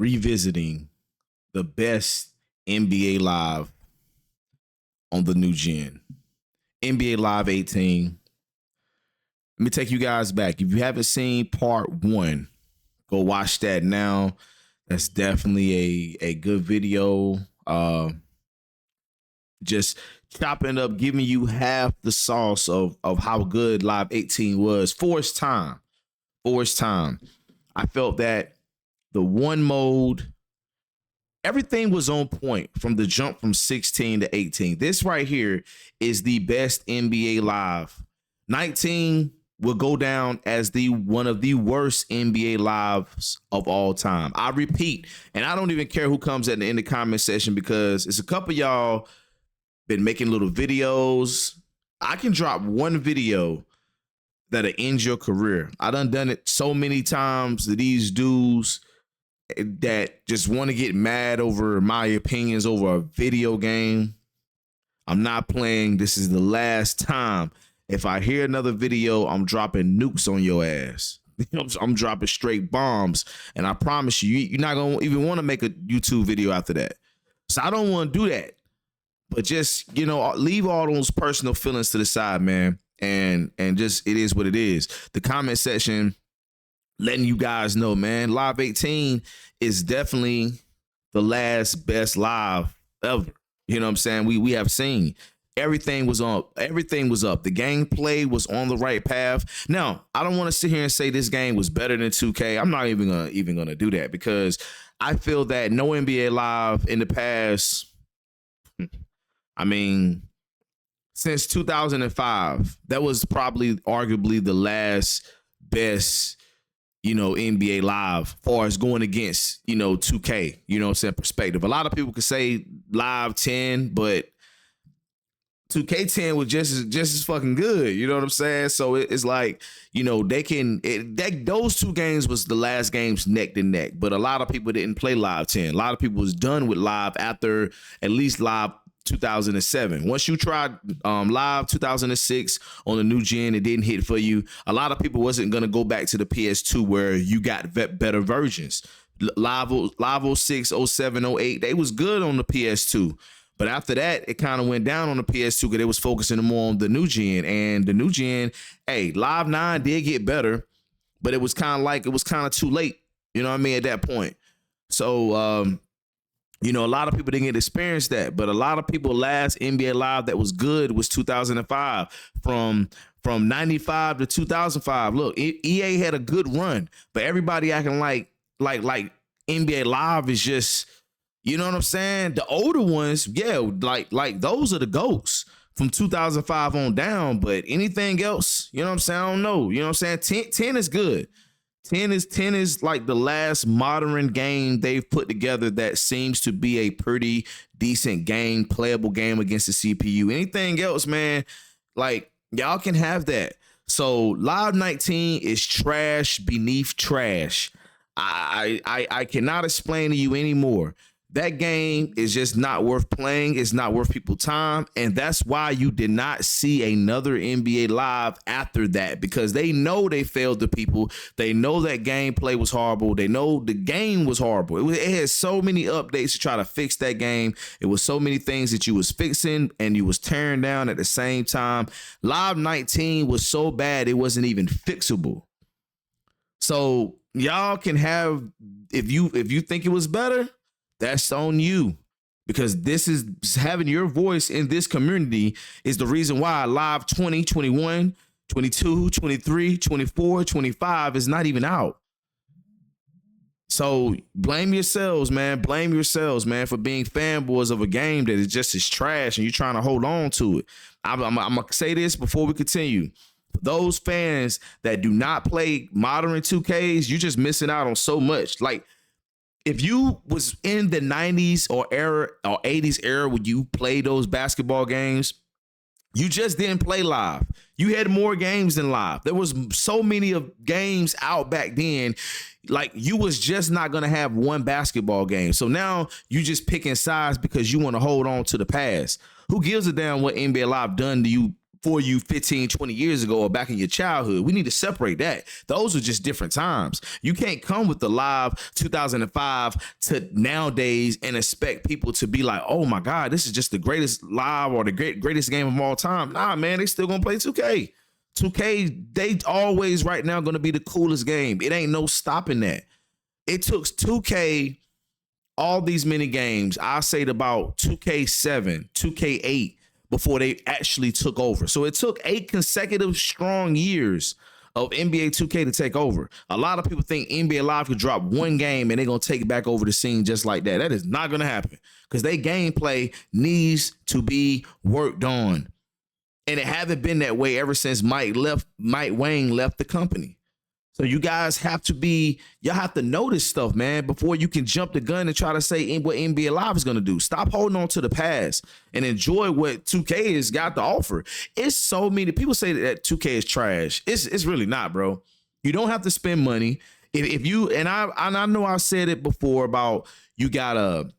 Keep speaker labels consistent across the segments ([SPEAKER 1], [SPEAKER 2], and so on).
[SPEAKER 1] revisiting the best NBA Live on the new gen. NBA Live 18. Let me take you guys back. If you haven't seen part 1, go watch that now. That's definitely a good video. Just chopping up, giving you half the sauce of how good Live 18 was for its time. For its time. I felt that the one mode, everything was on point from the jump from 16 to 18. This right here is the best NBA Live. 19 will go down as the one of the worst NBA Lives of all time. I repeat, and I don't even care who comes at the end of the comment section, because it's a couple of y'all been making little videos. I can drop one video that'll end your career. I done it so many times to these dudes that just want to get mad over my opinions over a video game. I'm not playing. This is the last time. If I hear another video, I'm dropping nukes on your ass. I'm dropping straight bombs. And I promise you, you're not going to even want to make a YouTube video after that. So I don't want to do that. But just, leave all those personal feelings to the side, man. And just, it is what it is. The comment section letting you guys know, man, Live 18 is definitely the last best live ever. You know what I'm saying? We have seen. Everything was up. The gameplay was on the right path. Now, I don't want to sit here and say this game was better than 2K. I'm not even gonna do that, because I feel that no NBA Live in the past, since 2005, that was probably arguably the last best, NBA Live far as going against, 2K, perspective. A lot of people could say Live 10, but 2K10 was just as fucking good. You know what I'm saying? So it's like, those two games was the last games neck to neck, but a lot of people didn't play Live 10. A lot of people was done with Live after at least Live 2007. Once you tried Live 2006 on the new gen, it didn't hit for you. A lot of people wasn't going to go back to the PS2 where you got better versions. Live 06, 07, 08, they was good on the PS2. But after that, it kind of went down on the PS2 because they was focusing more on the new gen. And the new gen, Live 9 did get better, but it was kind of too late, at that point. So, a lot of people didn't get to experience that, but a lot of people last NBA Live that was good was 2005. From 95 to 2005. Look, EA had a good run, but everybody acting like NBA Live is just, you know what I'm saying? The older ones, yeah, like those are the GOATs from 2005 on down, but anything else, you know what I'm saying? I don't know. You know what I'm saying? 10 is good. 10 is like the last modern game they've put together that seems to be a pretty decent game, playable game against the CPU. Anything else, man, like y'all can have that. So Live 19 is trash beneath trash. I cannot explain to you anymore. That game is just not worth playing. It's not worth people's time. And that's why you did not see another NBA Live after that, because they know they failed the people. They know that gameplay was horrible. They know the game was horrible. It had so many updates to try to fix that game. It was so many things that you was fixing and you was tearing down at the same time. Live 19 was so bad it wasn't even fixable. So y'all can have, if you think it was better, that's on you, because this is having your voice in this community is the reason why Live 20, 21, 22, 23, 24, 25 is not even out. So blame yourselves, man. Blame yourselves, man, for being fanboys of a game that is just as trash and you're trying to hold on to it. I'm going to say this before we continue. For those fans that do not play modern 2Ks, you're just missing out on so much. Like, if you was in the 90s or 80s era when you played those basketball games, you just didn't play Live. You had more games than Live. There was so many of games out back then. Like, you was just not going to have one basketball game. So now you just picking sides because you want to hold on to the past. Who gives a damn what NBA Live done to you for you 15, 20 years ago or back in your childhood. We need to separate that. Those are just different times. You can't come with the live 2005 to nowadays and expect people to be like, oh my God, this is just the greatest live or the greatest game of all time. Nah, man, they still gonna play 2K. 2K, they always right now gonna be the coolest game. It ain't no stopping that. It took 2K all these many games, I say about 2K7, 2K8, before they actually took over. So it took 8 consecutive strong years of NBA 2K to take over. A lot of people think NBA Live could drop one game and they're going to take back over the scene just like that. That is not going to happen because their gameplay needs to be worked on. And it haven't been that way ever since Mike Wang left the company. So you guys have to y'all have to know this stuff, man, before you can jump the gun and try to say what NBA Live is going to do. Stop holding on to the past and enjoy what 2K has got to offer. It's so many people say that 2K is trash. It's really not, bro. You don't have to spend money. If you, and I know I said it before about you feel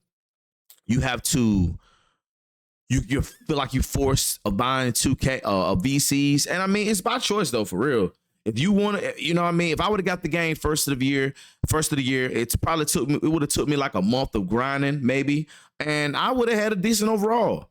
[SPEAKER 1] like you forced of buying 2K VCs. And I mean, it's by choice though, for real. If you want to, you know what I mean? If I would have got the game first of the year, it would have took me like a month of grinding maybe. And I would have had a decent overall.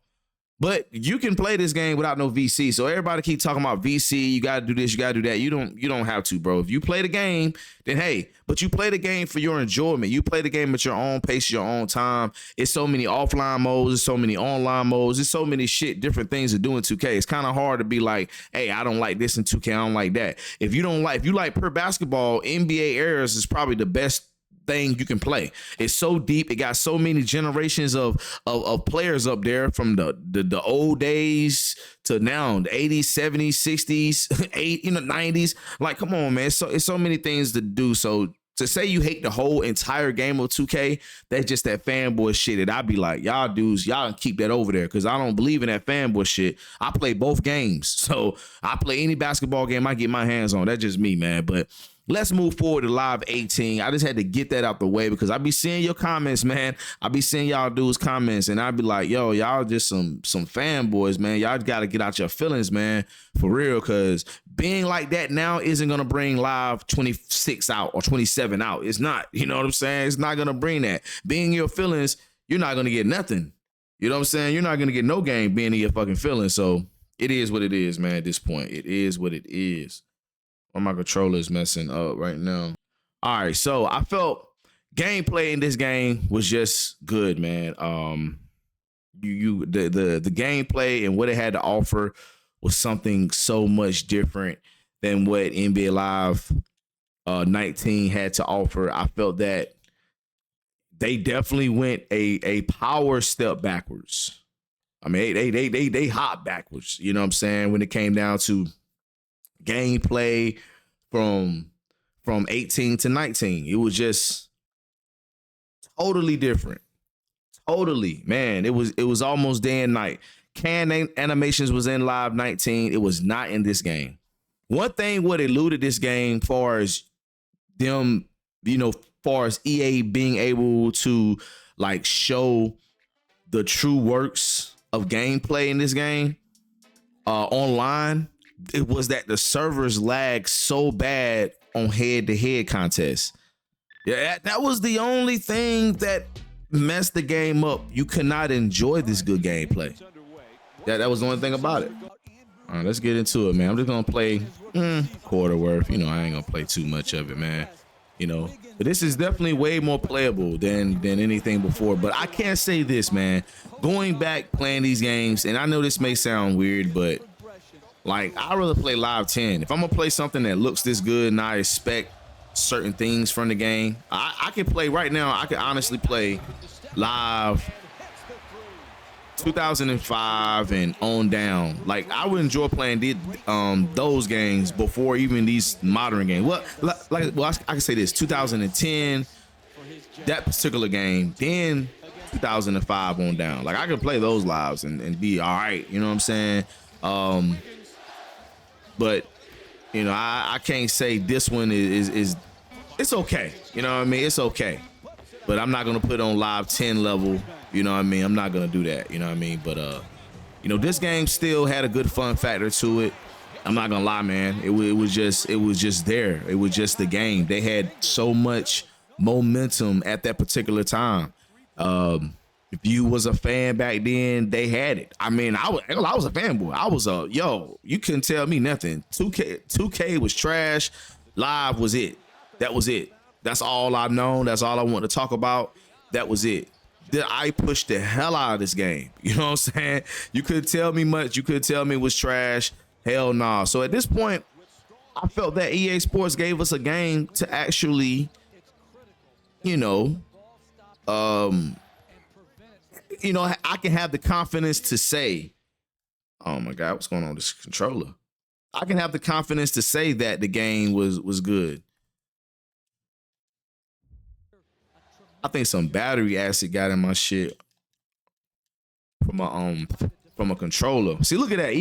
[SPEAKER 1] But you can play this game without no VC. So everybody keep talking about VC. You got to do this. You got to do that. You don't have to, bro. If you play the game, then hey, but you play the game for your enjoyment. You play the game at your own pace, your own time. It's so many offline modes. There's so many online modes. There's so many different things to do in 2K. It's kind of hard to be like, hey, I don't like this in 2K. I don't like that. If you like pure basketball, NBA Eras is probably the best thing you can play. It's so deep. It got so many generations of players up there from the old days to now, the 80s, 70s, 60s, 90s. Like, come on, man. It's so many things to do. So to say you hate the whole entire game of 2K, that's just that fanboy shit. And I'd be like, y'all dudes, y'all can keep that over there because I don't believe in that fanboy shit. I play both games. So I play any basketball game I get my hands on. That's just me, man. But let's move forward to Live 18. I just had to get that out the way because I be seeing your comments, man. I be seeing y'all dudes' comments, and I be like, yo, y'all just some fanboys, man. Y'all got to get out your feelings, man, for real, because being like that now isn't going to bring Live 26 out or 27 out. It's not, you know what I'm saying? It's not going to bring that. Being your feelings, you're not going to get nothing. You know what I'm saying? You're not going to get no game being in your fucking feelings. So it is what it is, man, at this point. It is what it is. Oh, my controller is messing up right now. All right, so I felt gameplay in this game was just good, man. The gameplay and what it had to offer was something so much different than what NBA Live 19 had to offer. I felt that they definitely went a power step backwards. I mean, they hop backwards. You know what I'm saying? When it came down to gameplay from 18 to 19, it was just totally different. Totally, man. It was almost day and night. Animations was in Live 19. It was not in this game. One thing what eluded this game, far as them, far as EA being able to like show the true works of gameplay in this game online, it was that the servers lagged so bad on head-to-head contests. Yeah, that was the only thing that messed the game up. You could not enjoy this good gameplay. That was the only thing about it. All right, let's get into it, man. I'm just gonna play quarter worth. I ain't gonna play too much of it, man. But this is definitely way more playable than anything before. But I can't say this, man. Going back playing these games, and I know this may sound weird, but like, I'd rather play Live 10. If I'm gonna play something that looks this good and I expect certain things from the game, I can play right now. I can honestly play Live 2005 and on down. Like, I would enjoy playing those games before even these modern games. I can say this: 2010, that particular game, then 2005 on down. Like, I can play those lives and be all right. You know what I'm saying? But I can't say this one is it's okay. You know what I mean? It's okay. But I'm not gonna put on Live 10 level. You know what I mean? I'm not gonna do that. You know what I mean? But This game still had a good fun factor to it. I'm not gonna lie, man. It was just there. It was just the game. They had so much momentum at that particular time. If you was a fan back then, they had it. I mean, I was a fanboy. I was you couldn't tell me nothing. 2K was trash. Live was it. That was it. That's all I've known. That's all I want to talk about. That was it. I pushed the hell out of this game. You know what I'm saying? You couldn't tell me much. You couldn't tell me it was trash. Hell nah. So at this point, I felt that EA Sports gave us a game to actually, I can have the confidence to say, oh my God, what's going on with this controller? I can have the confidence to say that the game was good. I think some battery acid got in my shit from a controller. See, look at that.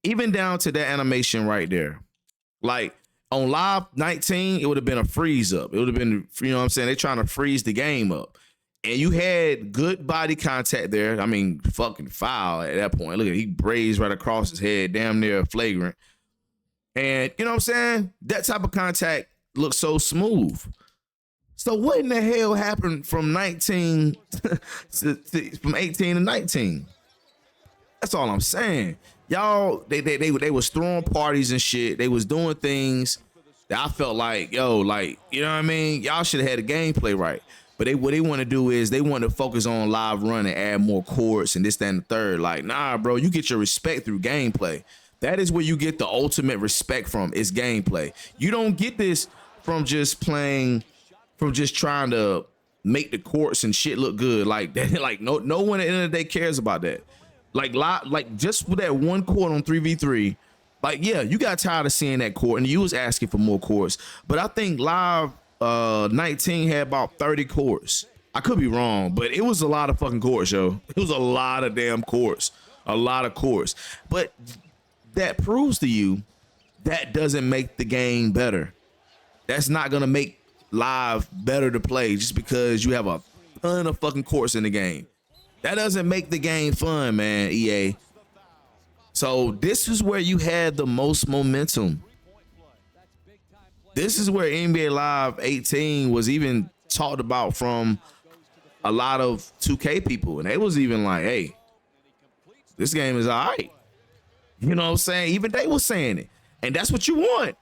[SPEAKER 1] Even down to that animation right there. Like on Live 19, it would have been a freeze up. It would have been, you know what I'm saying? They're trying to freeze the game up. And you had good body contact there. I mean, fucking foul at that point. Look at it. He grazed right across his head, damn near flagrant. And you know what I'm saying? That type of contact looks so smooth. So what in the hell happened from 19 from 18 to 19? That's all I'm saying. Y'all, they was throwing parties and shit. They was doing things that I felt like, you know what I mean? Y'all should have had the gameplay right. But what they want to do is they want to focus on live run and add more courts and this, that, and the third. Like, nah, bro, you get your respect through gameplay. That is where you get the ultimate respect from, is gameplay. You don't get this from just playing, from just trying to make the courts and shit look good. Like that, like no one at the end of the day cares about that. Like just with that one court on 3v3, like, yeah, you got tired of seeing that court and you was asking for more courts. But I think Live 19 had about 30 courts. I could be wrong, but it was a lot of fucking courts, yo. It was a lot of damn courts. A lot of courts. But that proves to you that doesn't make the game better. That's not gonna make Live better to play just because you have a ton of fucking courts in the game. That doesn't make the game fun, man, EA. So this is where you had the most momentum. This is where NBA Live 18 was even talked about from a lot of 2K people. And they was even like, hey, this game is all right. You know what I'm saying? Even they were saying it. And that's what you want.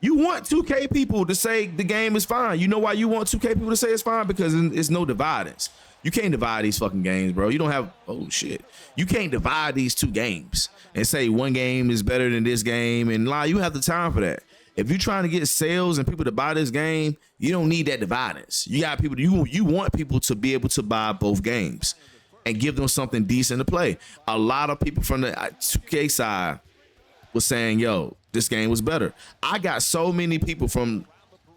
[SPEAKER 1] You want 2K people to say the game is fine. You know why you want 2K people to say it's fine? Because it's no dividends. You can't divide these fucking games, bro. You don't have, oh shit. You can't divide these two games and say one game is better than this game and lie. You have the time for that. If you're trying to get sales and people to buy this game, you don't need that dividends. You got people, you want people to be able to buy both games and give them something decent to play. A lot of people from the 2K side was saying, yo, this game was better. I got so many people from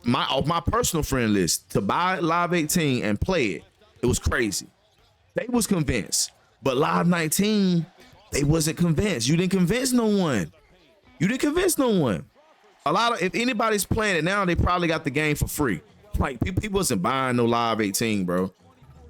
[SPEAKER 1] my personal friend list to buy Live 18 and play it. It was crazy. They was convinced. But Live 19, they wasn't convinced. You didn't convince no one. You didn't convince no one. If anybody's playing it now, they probably got the game for free. Like, people wasn't buying no Live 18, bro.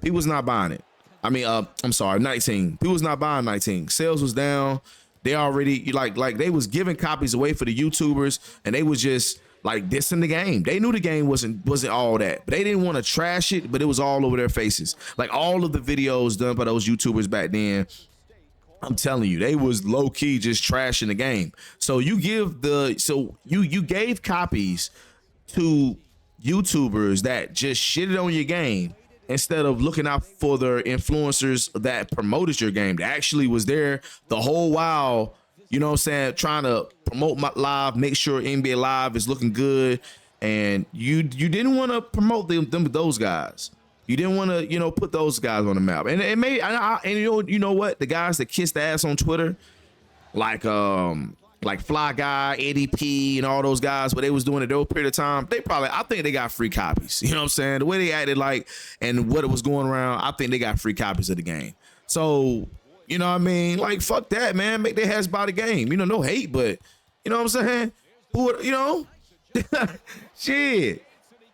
[SPEAKER 1] People was not buying it. I mean, I'm sorry, 19. People was not buying 19. Sales was down. They already, like they was giving copies away for the YouTubers, and they was just like dissing the game. They knew the game wasn't all that, but they didn't want to trash it, but it was all over their faces. Like all of the videos done by those YouTubers back then, I'm telling you, they was low key just trashing the game. So you gave copies to YouTubers that just shitted on your game instead of looking out for the influencers that promoted your game, that actually was there the whole while, you know what I'm saying, trying to promote my Live, make sure NBA Live is looking good. And you didn't want to promote those guys. You didn't want to, put those guys on the map. And it may, and you know what? The guys that kissed ass on Twitter, like Fly Guy, Eddie P, and all those guys, what they was doing at their period of time, I think they got free copies. You know what I'm saying? The way they acted like, and what it was going around, I think they got free copies of the game. So, you know what I mean? Like, fuck that, man. Make their heads buy the game. No hate, but, you know what I'm saying? Shit.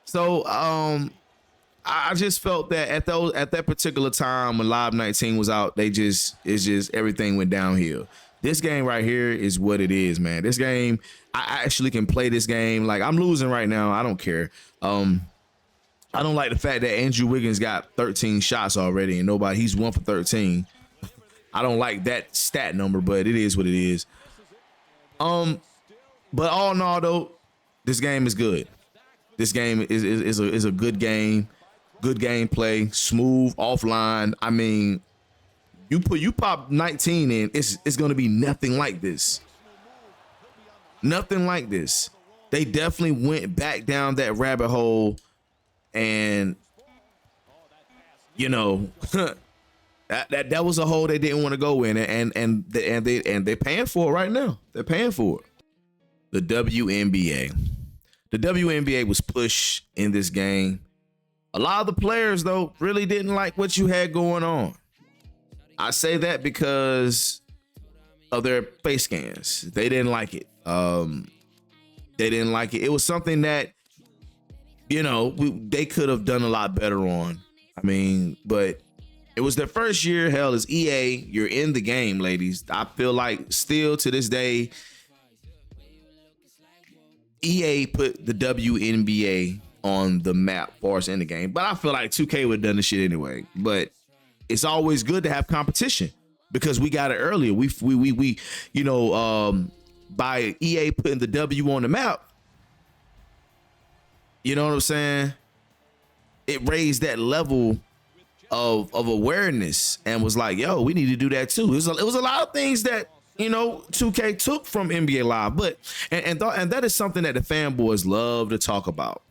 [SPEAKER 1] So, I just felt that at that particular time when Live 19 was out, it's just everything went downhill. This game right here is what it is, man. This game, I actually can play this game. Like, I'm losing right now. I don't care. I don't like the fact that Andrew Wiggins got 13 shots already and he's 1 for 13. I don't like that stat number, but it is what it is. But all in all though, this game is good. This game is a good game, good gameplay, smooth, offline. I mean, you pop 19 in, it's gonna be nothing like this. Nothing like this. They definitely went back down that rabbit hole, and you know, that was a hole they didn't want to go in, and they're paying for it right now. They're paying for it. The WNBA. The WNBA was pushed in this game. A lot of the players, though, really didn't like what you had going on. I say that because of their face scans. They didn't like it. They didn't like it. It was something that, you know, they could have done a lot better on. I mean, but it was their first year. Hell, it's EA. You're in the game, ladies. I feel like still to this day, EA put the WNBA on the map for us in the game. But I feel like 2K would have done the shit anyway. But it's always good to have competition because we got it earlier. We you know, by EA putting the W on the map, you know what I'm saying? It raised that level of awareness and was like, yo, we need to do that too. It was a lot of things that, you know, 2K took from NBA Live, but and that is something that the fanboys love to talk about.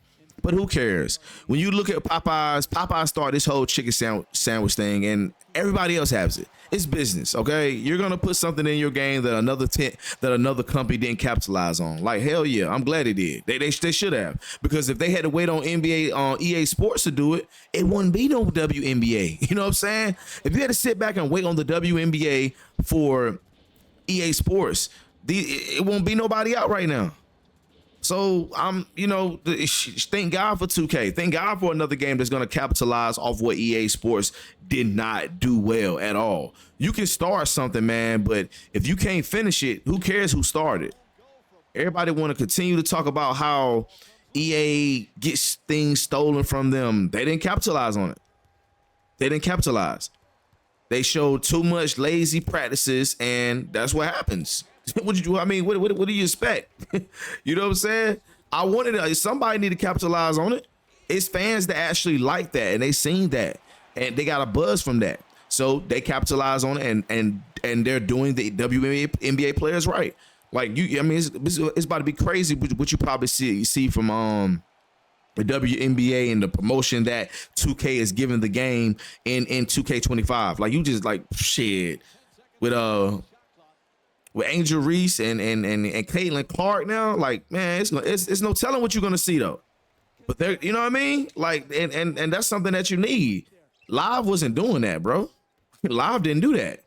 [SPEAKER 1] But who cares? When you look at Popeyes started this whole chicken sandwich thing, and everybody else has it. It's business, okay? You're gonna put something in your game that another company didn't capitalize on. Like, hell yeah, I'm glad they did. They should have, because if they had to wait on EA Sports to do it, it wouldn't be no WNBA. You know what I'm saying? If you had to sit back and wait on the WNBA for EA Sports, it won't be nobody out right now. So you know, thank God for 2K. Thank God for another game that's going to capitalize off what EA Sports did not do well at all. You can start something, man, but if you can't finish it, who cares who started? Everybody want to continue to talk about how EA gets things stolen from them. They didn't capitalize on it. They didn't capitalize. They showed too much lazy practices, and that's what happens. What do you expect? You know what I'm saying? I wanted somebody need to capitalize on it. It's fans that actually like that, and they seen that, and they got a buzz from that. So they capitalize on it, and they're doing the WNBA players right. Like it's about to be crazy what you probably see from the WNBA and the promotion that 2K is giving the game in 2K25. Like, you just like shit with Angel Reese and Caitlin Clark now. Like, man, it's no telling what you're gonna see though. But there, you know what I mean? Like, and that's something that you need. Live wasn't doing that, bro. Live didn't do that.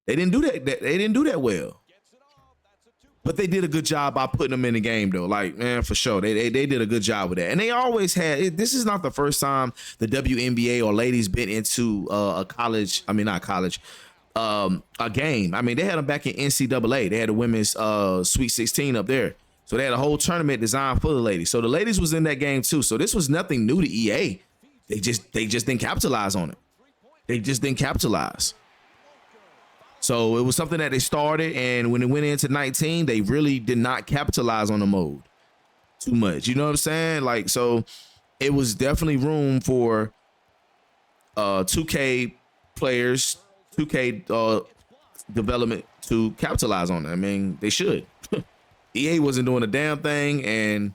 [SPEAKER 1] They didn't do that. They didn't do that well. But they did a good job by putting them in the game, though. Like, man, for sure, they did a good job with that. And they always had. This is not the first time the WNBA or ladies been into a game. I mean, they had them back in NCAA. They had the women's Sweet 16 up there. So they had a whole tournament designed for the ladies. So the ladies was in that game too. So this was nothing new to EA. They just didn't capitalize on it. They just didn't capitalize. So it was something that they started, and when it went into 19, they really did not capitalize on the mode too much. You know what I'm saying? Like, so it was definitely room for 2K players, 2K development to capitalize on it. I mean, they should. EA wasn't doing a damn thing, and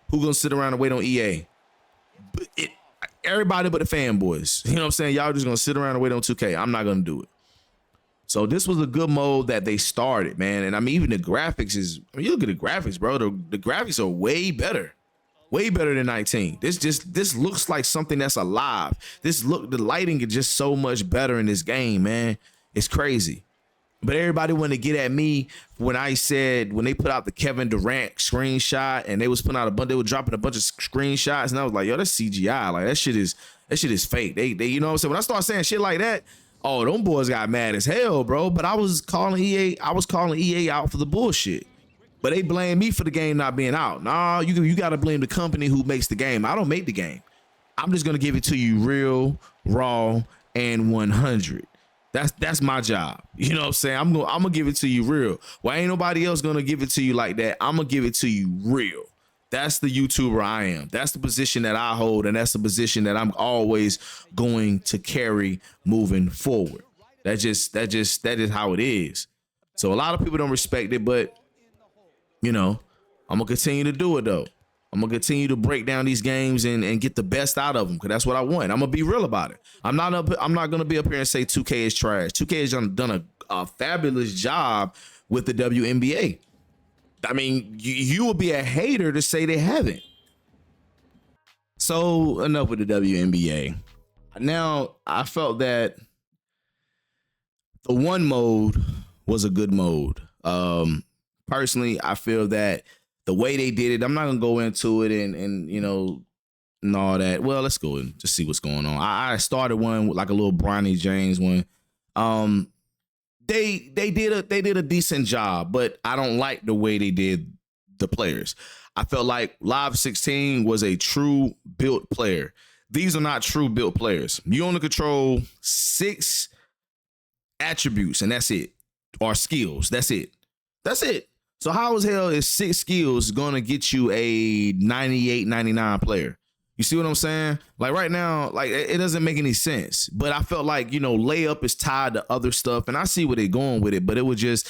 [SPEAKER 1] who gonna sit around and wait on EA? Everybody but the fanboys. You know what I'm saying? Y'all just gonna sit around and wait on 2K. I'm not gonna do it. So this was a good mode that they started, man. And I mean, even the graphics you look at the graphics, bro. The graphics are way better than 19. This looks like something that's alive. The lighting is just so much better in this game, man. It's crazy. But everybody wanted to get at me when I said, when they put out the Kevin Durant screenshot and they was putting out they were dropping a bunch of screenshots, and I was like, yo, that's CGI. Like that shit is fake. They you know what I'm saying? When I start saying shit like that, oh, them boys got mad as hell, bro. But I was calling EA out for the bullshit. But they blame me for the game not being out. Nah, you gotta blame the company who makes the game. I don't make the game. I'm just gonna give it to you real, raw, and 100. That's my job. You know what I'm saying? I'm gonna give it to you real. Why ain't nobody else gonna give it to you like that? I'm gonna give it to you real. That's the YouTuber I am. That's the position that I hold, and that's the position that I'm always going to carry moving forward. That is how it is. So a lot of people don't respect it, but you know, I'm gonna continue to do it though. I'm gonna continue to break down these games and get the best out of them, because that's what I want. I'm gonna be real about it. I'm not gonna be up here and say 2K is trash. 2K has done a fabulous job with the WNBA. I mean, you would be a hater to say they haven't. So enough with the WNBA. Now I felt that the one mode was a good mode. Personally, I feel that the way they did it, I'm not gonna go into it and you know and all that. Well, let's go and just see what's going on. I started one with like a little Bronny James one. They did a decent job, but I don't like the way they did the players. I felt like Live 16 was a true built player. These are not true built players. You only control 6 attributes, and that's it, or skills. That's it. So how as hell is 6 skills gonna get you a 98, 99 player? You see what I'm saying? Like right now, like it doesn't make any sense. But I felt like, you know, layup is tied to other stuff, and I see where they're going with it, but it was just,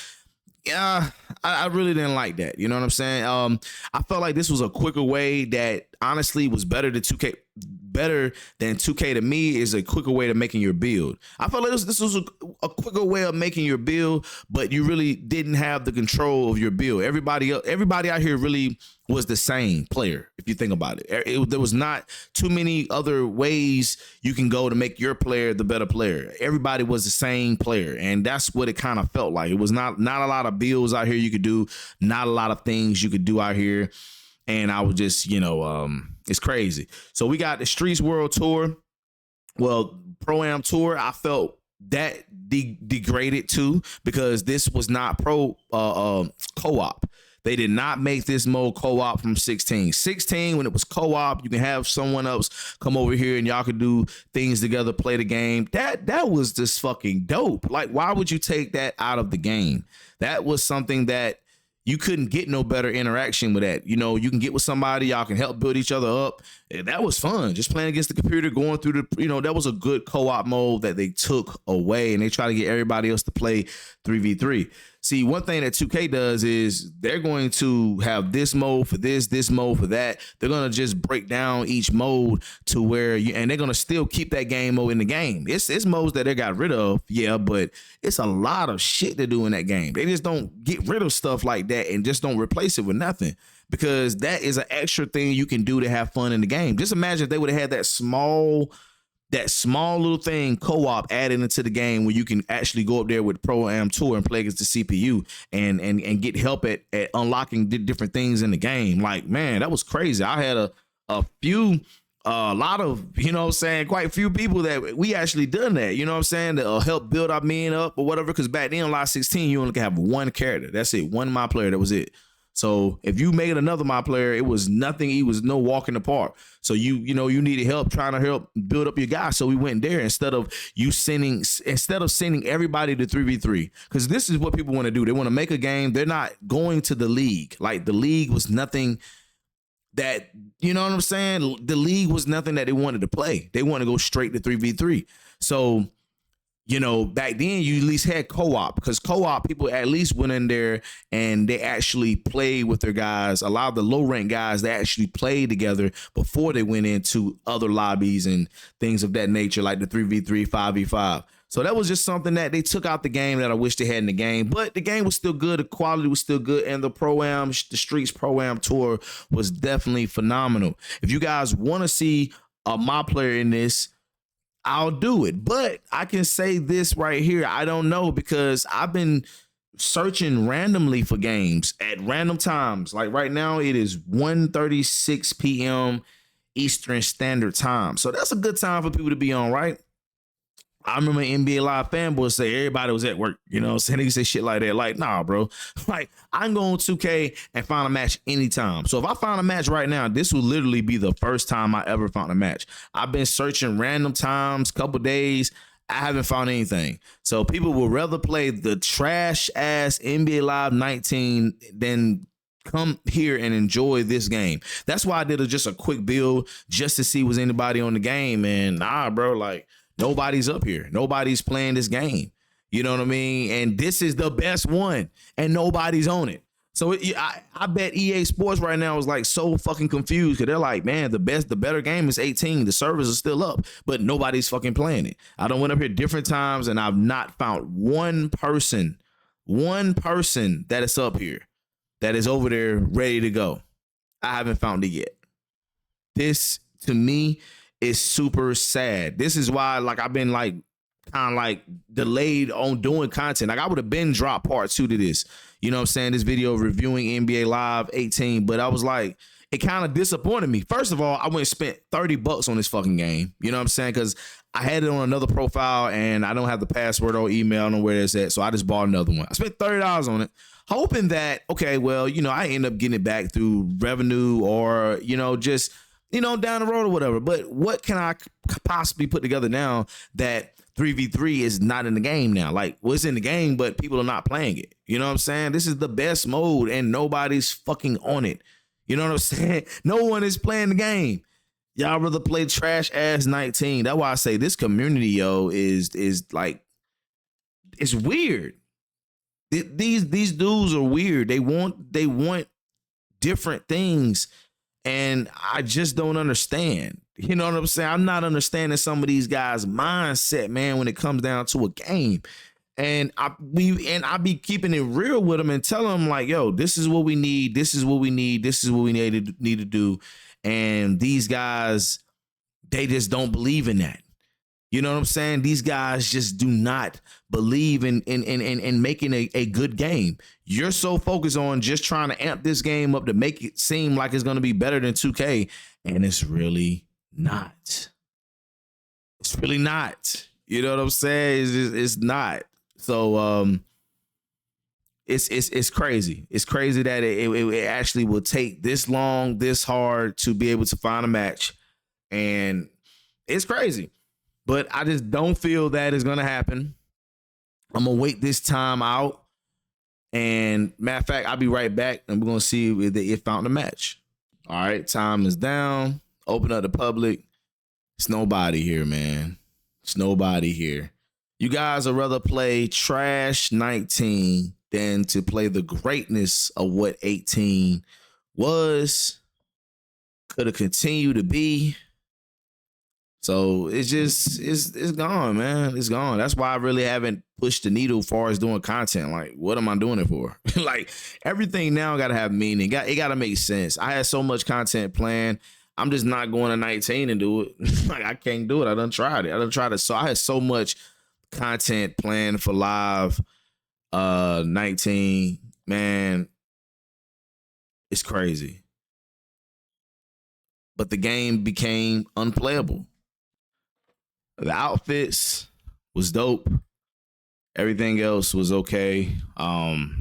[SPEAKER 1] yeah, I really didn't like that. You know what I'm saying? I felt like this was a quicker way that honestly was better than 2K. Better than 2K to me is a quicker way to making your build. I felt like this was a quicker way of making your build, but you really didn't have the control of your build. Everybody out here really was the same player. If you think about it, there was not too many other ways you can go to make your player the better player. Everybody was the same player, and that's what it kind of felt like. It was not a lot of builds out here you could do, not a lot of things you could do out here. And I was just, you know, it's crazy. So we got the Streets World Tour. Well, Pro-Am Tour, I felt that degraded too, because this was not co-op. They did not make this mode co-op from 16. 16, when it was co-op, you can have someone else come over here and y'all could do things together, play the game. That was just fucking dope. Like, why would you take that out of the game? That was something that you couldn't get no better interaction with that. You know, you can get with somebody, y'all can help build each other up. That was fun. Just playing against the computer, going through the, you know, that was a good co-op mode that they took away, and they try to get everybody else to play 3v3. See, one thing that 2K does is they're going to have this mode for this mode for that. They're going to just break down each mode to where and they're going to still keep that game mode in the game. It's modes that they got rid of, yeah, but it's a lot of shit to do in that game. They just don't get rid of stuff like that and just don't replace it with nothing, because that is an extra thing you can do to have fun in the game. Just imagine if they would have had that small little thing co-op added into the game where you can actually go up there with Pro-Am Tour and play against the CPU and get help at unlocking different things in the game. Like, man, that was crazy. I had a lot of, you know what I'm saying, quite a few people that we actually done that, you know what I'm saying, to help build our men up or whatever, because back then, Live 16, you only can have one character. That's it. One My Player. That was it. So if you made another My Player, it was nothing. It was no walk in the park. So you needed help trying to help build up your guys. So we went there instead of sending everybody to 3v3, because this is what people want to do. They want to make a game. They're not going to the league. Like, the league was nothing that, you know what I'm saying? The league was nothing that they wanted to play. They want to go straight to 3v3. So, you know, back then you at least had co-op, because co-op people at least went in there and they actually played with their guys. A lot of the low rank guys, they actually played together before they went into other lobbies and things of that nature, like the 3v3, 5v5. So that was just something that they took out the game that I wish they had in the game, but the game was still good. The quality was still good. And the Streets Pro-Am Tour was definitely phenomenal. If you guys want to see My Player in this, I'll do it. But I can say this right here. I don't know because I've been searching randomly for games at random times. Like right now, it is 1:36 p.m. Eastern Standard Time. So that's a good time for people to be on, right? I remember NBA Live fanboys say everybody was at work, you know, saying they say shit like that. Like, nah, bro. Like, I'm going 2K and find a match anytime. So if I find a match right now, this will literally be the first time I ever found a match. I've been searching random times, couple days. I haven't found anything. So people would rather play the trash ass NBA Live 19 than come here and enjoy this game. That's why I did just a quick build just to see was anybody on the game. And nah, bro, like, nobody's up here. Nobody's playing this game. You know what I mean? And this is the best one, and nobody's on it. So I bet EA Sports right now is like so fucking confused because they're like, man, the better game is 18. The servers are still up, but nobody's fucking playing it. I done went up here different times, and I've not found one person that is up here that is over there ready to go. I haven't found it yet. This, to me, is super sad. This is why, like, I've been like kind of like delayed on doing content. Like, I would have been dropped part 2 to this. You know what I'm saying? This video reviewing NBA Live 18, but I was like, it kind of disappointed me. First of all, I went and spent $30 on this fucking game. You know what I'm saying? Because I had it on another profile and I don't have the password or email. I don't know where it's at. So I just bought another one. I spent $30 on it, hoping that, okay, well, you know, I end up getting it back through revenue or, you know, just, you know, down the road or whatever. But what can I possibly put together now that 3v3 is not in the game now? Like, well, it's in the game, but people are not playing it. You know what I'm saying? This is the best mode and nobody's fucking on it. You know what I'm saying? No one is playing the game. Y'all rather play trash ass 19. That's why I say this community, yo, is like, it's weird. These dudes are weird. They want different things. And I just don't understand. You know what I'm saying? I'm not understanding some of these guys' mindset, man, when it comes down to a game. And I be keeping it real with them and telling them like, yo, this is what we need. This is what we need. This is what we need to do. And these guys, they just don't believe in that. You know what I'm saying? These guys just do not believe in making a good game. You're so focused on just trying to amp this game up to make it seem like it's going to be better than 2K. And it's really not. It's really not. You know what I'm saying? It's not. So it's crazy. It's crazy that it actually will take this long, this hard to be able to find a match. And it's crazy. But I just don't feel that is going to happen. I'm going to wait this time out. And matter of fact, I'll be right back and we're going to see if they found a match. All right, time is down. Open up the public. It's nobody here, man. It's nobody here. You guys would rather play trash 19 than to play the greatness of what 18 was, could have continued to be. So it's just, it's gone, man. It's gone. That's why I really haven't pushed the needle as far as doing content. Like, what am I doing it for? Like, everything now got to have meaning. It got to make sense. I had so much content planned. I'm just not going to 19 and do it. Like, I can't do it. I done tried it. So I had so much content planned for live 19. Man, it's crazy. But the game became unplayable. The outfits was dope. Everything else was okay. You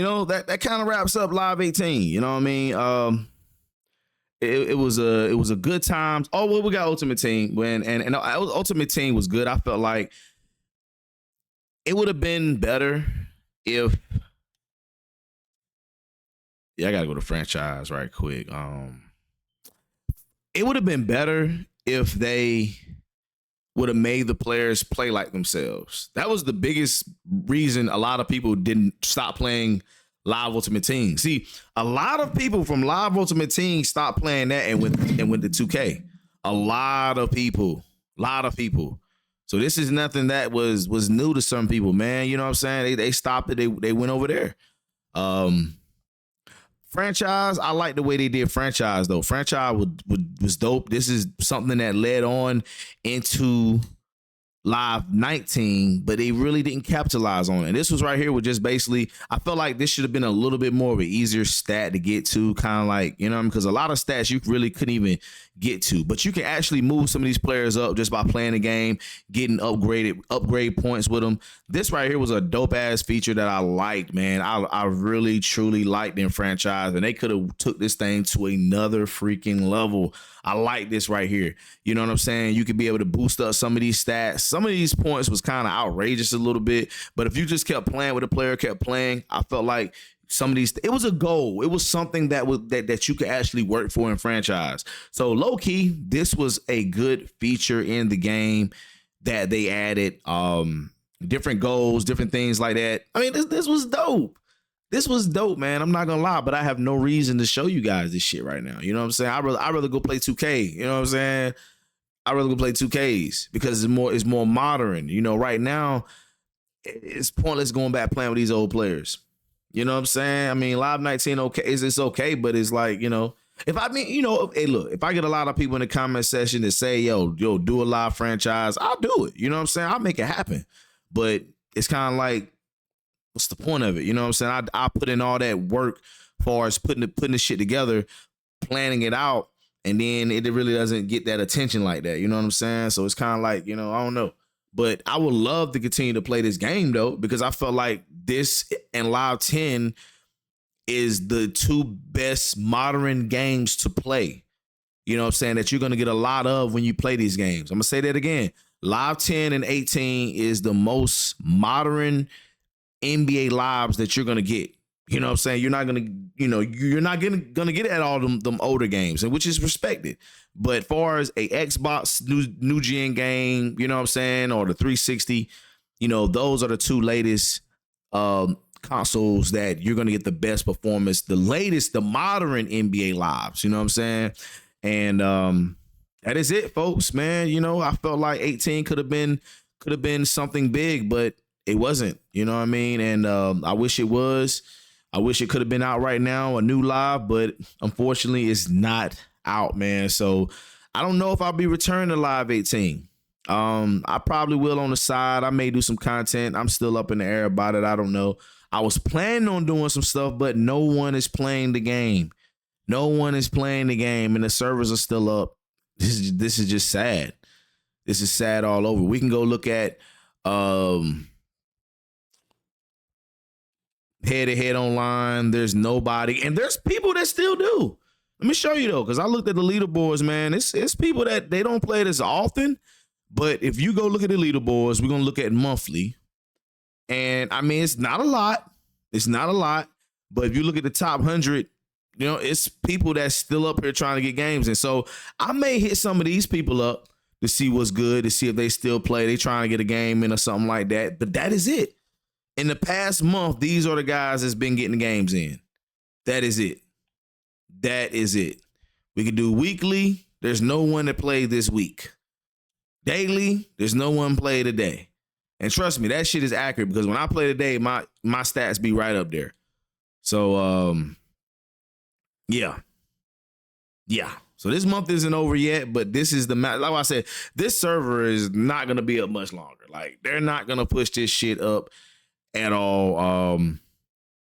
[SPEAKER 1] know, that kind of wraps up Live 18. You know what I mean? It was a good time. Oh, well, we got Ultimate Team and Ultimate Team was good. I felt like it would have been better if. Yeah, I gotta go to franchise right quick. It would have been better if they would have made the players play like themselves. That was the biggest reason a lot of people didn't stop playing Live Ultimate Team. See, a lot of people from Live Ultimate Team stopped playing that and went to 2K. A lot of people. So this is nothing that was new to some people, man. You know what I'm saying? They stopped it. They went over there. Franchise, I like the way they did franchise though. Franchise was dope. This is something that led on into Live 19, but they really didn't capitalize on it. This was right here with just basically, I felt like this should have been a little bit more of an easier stat to get to, kind of like, you know, because a lot of stats you really couldn't even get to, but you can actually move some of these players up just by playing the game, getting upgrade points with them. This right here was a dope ass feature that I liked, man. I really truly liked in franchise, and they could have took this thing to another freaking level. I like this right here. You know what I'm saying? You could be able to boost up some of these stats. Some of these points was kind of outrageous a little bit, but if you just kept playing with a player, kept playing, I felt like some of these, it was a goal. It was something that you could actually work for in franchise. So low key, this was a good feature in the game that they added. Different goals, different things like that. I mean, this was dope. This was dope, man. I'm not gonna lie, but I have no reason to show you guys this shit right now. You know what I'm saying? I'd rather go play 2K. You know what I'm saying? I'd rather go play 2Ks because it's more modern. You know, right now, it's pointless going back playing with these old players. You know what I'm saying? I mean, Live 19 okay, it's okay, but it's like, you know, if hey, look, if I get a lot of people in the comment section that say, yo, do a live franchise, I'll do it. You know what I'm saying? I'll make it happen. But it's kind of like, what's the point of it? You know what I'm saying? I put in all that work as far as putting the shit together, planning it out, and then it really doesn't get that attention like that. You know what I'm saying? So it's kind of like, you know, I don't know. But I would love to continue to play this game though, because I felt like this and Live 10 is the two best modern games to play. You know what I'm saying? That you're going to get a lot of when you play these games. I'm going to say that again. Live 10 and 18 is the most modern NBA lives that you're gonna get. You know what I'm saying? You're not gonna get at all them older games, and which is respected. But far as a Xbox new gen game, you know what I'm saying, or the 360, you know, those are the two latest consoles that you're gonna get the best performance, the modern NBA lives. You know what I'm saying? And that is it, folks. Man, you know, I felt like 18 could have been something big, but it wasn't, you know what I mean? And I wish it was. I wish it could have been out right now, a new live, but unfortunately it's not out, man. So I don't know if I'll be returning to Live 18. I probably will on the side. I may do some content. I'm still up in the air about it. I don't know. I was planning on doing some stuff, but no one is playing the game. No one is playing the game, and the servers are still up. This is just sad. This is sad all over. We can go look at head-to-head online. There's nobody, and there's people that still do. Let me show you though, because I looked at the leaderboards, man. It's people that they don't play it as often, but if you go look at the leaderboards, we're gonna look at monthly, and I mean it's not a lot. It's not a lot, but if you look at the top 100, you know, it's people that's still up here trying to get games, and so I may hit some of these people up to see what's good, to see if they still play. They trying to get a game in or something like that, but that is it. In the past month, these are the guys that's been getting the games in. That is it. That is it. We can do weekly. There's no one that played this week. Daily, there's no one played today. And trust me, that shit is accurate because when I play today, my stats be right up there. So, yeah. So this month isn't over yet, but this is like I said, this server is not going to be up much longer. Like, they're not going to push this shit up at all.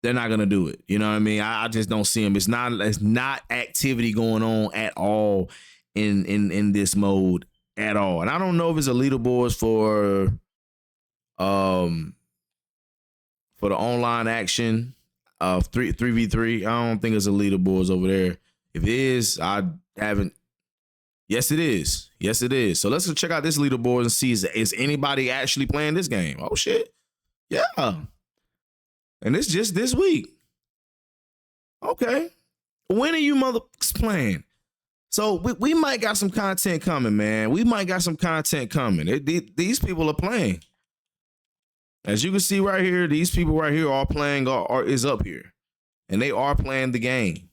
[SPEAKER 1] They're not gonna do it. You know what I mean? I just don't see them. It's not activity going on at all in this mode at all. And I don't know if it's a leaderboards for the online action of 3v3. I don't think it's a leaderboards over there. If it is, I haven't. Yes, it is. Yes, it is. So let's go check out this leaderboard and see is anybody actually playing this game? Oh shit. Yeah. And it's just this week. Okay. When are you motherfuckers playing? So we might got some content coming, man. We might got some content coming. These people are playing. As you can see right here, these people right here are playing is up here. And they are playing the game.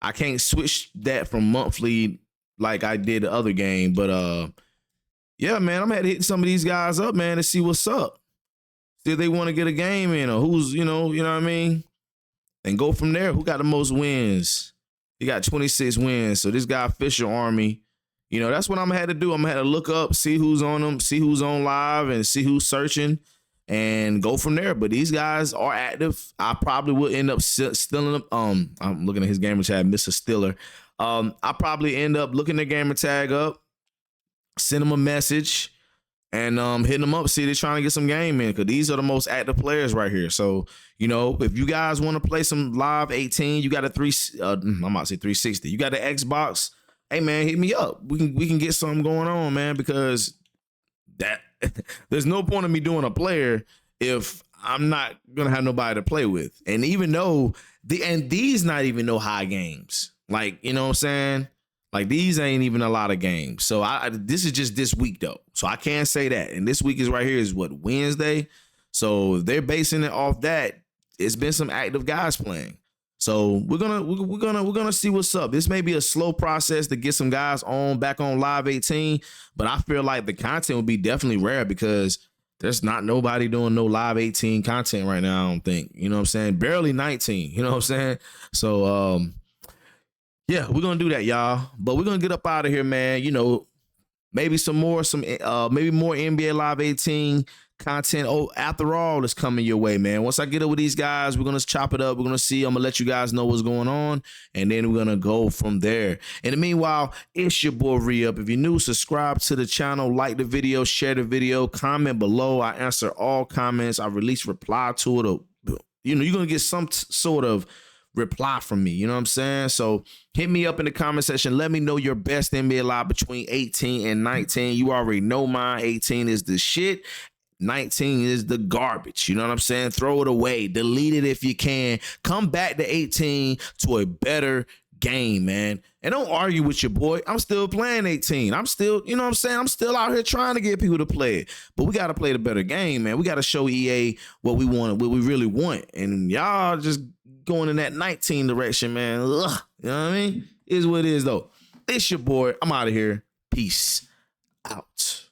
[SPEAKER 1] I can't switch that from monthly like I did the other game. But yeah, man, I'm gonna hit some of these guys up, man, to see what's up. See if they want to get a game in or who's, you know what I mean? and go from there. Who got the most wins? He got 26 wins. So this guy Fisher Army, you know, that's what I'm gonna have to do. I'm gonna have to look up, see who's on them, see who's on live, and see who's searching, and go from there. But these guys are active. I probably will end up stealing them. I'm looking at his gamer tag, Mr. Stiller. I probably end up looking their gamer tag up, send them a message, and hitting them up, see if they're trying to get some game in, because these are the most active players right here. So, you know, if you guys want to play some live 18, you got a I'm about to say 360. You got an Xbox. Hey man, hit me up. We can get something going on, man, because that there's no point in me doing a player if I'm not gonna have nobody to play with. And even though these not even no high games. Like, you know what I'm saying? Like, these ain't even a lot of games. So this is just this week though. So I can't say that. And this week is right here is what, Wednesday. So they're basing it off that. It's been some active guys playing. So we're gonna see what's up. This may be a slow process to get some guys back on live 18, but I feel like the content will be definitely rare because there's not nobody doing no live 18 content right now. I don't think, you know what I'm saying? Barely 19, you know what I'm saying? So yeah, we're gonna do that, y'all. But we're gonna get up out of here, man. You know, maybe maybe more NBA Live 18 content. Oh, after all, is coming your way, man. Once I get up with these guys, we're gonna chop it up. We're gonna see. I'm gonna let you guys know what's going on, and then we're gonna go from there. In the meanwhile, it's your boy Re-Up. If you're new, subscribe to the channel, like the video, share the video, comment below. I answer all comments. I reply to it. Or, you know, you're gonna get some sort of reply from me, you know what I'm saying? So hit me up in the comment section. Let me know your best NBA Live between 18 and 19. You already know mine. 18 is the shit. 19 is the garbage. You know what I'm saying? Throw it away. Delete it if you can. Come back to 18 to a better game, man. And don't argue with your boy. I'm still playing 18. I'm still, you know what I'm saying? I'm still out here trying to get people to play it. But we got to play the better game, man. We got to show EA what we want, what we really want. And y'all just going in that 19 direction, man. Ugh, you know what I mean? Is what it is, though. It's your boy. I'm out of here. Peace out.